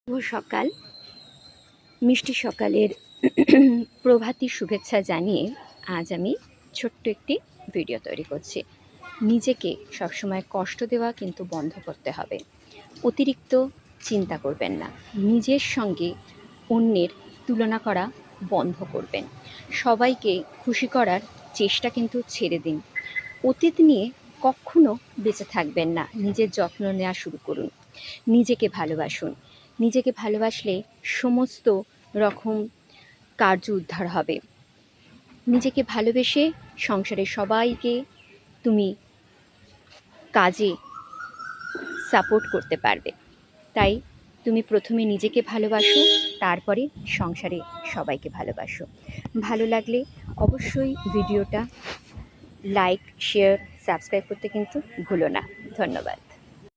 শুভ সকাল। মিষ্টি সকালের প্রভাতী শুভেচ্ছা জানিয়ে আজ আমি ছোট্ট একটি ভিডিও তৈরি করছি। নিজেকে সবসময় কষ্ট দেওয়া কিন্তু বন্ধ করতে হবে। অতিরিক্ত চিন্তা করবেন না। নিজের সঙ্গে অন্যের তুলনা করা বন্ধ করবেন। সবাইকে খুশি করার চেষ্টা কিন্তু ছেড়ে দিন। অতীত নিয়ে কখনো বেঁচে থাকবেন না। নিজের যত্ন নেওয়া শুরু করুন। নিজেকে ভালোবাসুন। নিজেকে ভালোবাসলে সমস্ত রকম কার্য উদ্ধার হবে। নিজেকে ভালোবেসে সংসারের সবাইকে তুমি কাজে সাপোর্ট করতে পারবে। তাই তুমি প্রথমে নিজেকে ভালোবাসো, তারপরে সংসারে সবাইকে ভালোবাসো। ভালো লাগলে অবশ্যই ভিডিওটা লাইক, শেয়ার, সাবস্ক্রাইব করতে কিন্তু ভুলো না। ধন্যবাদ।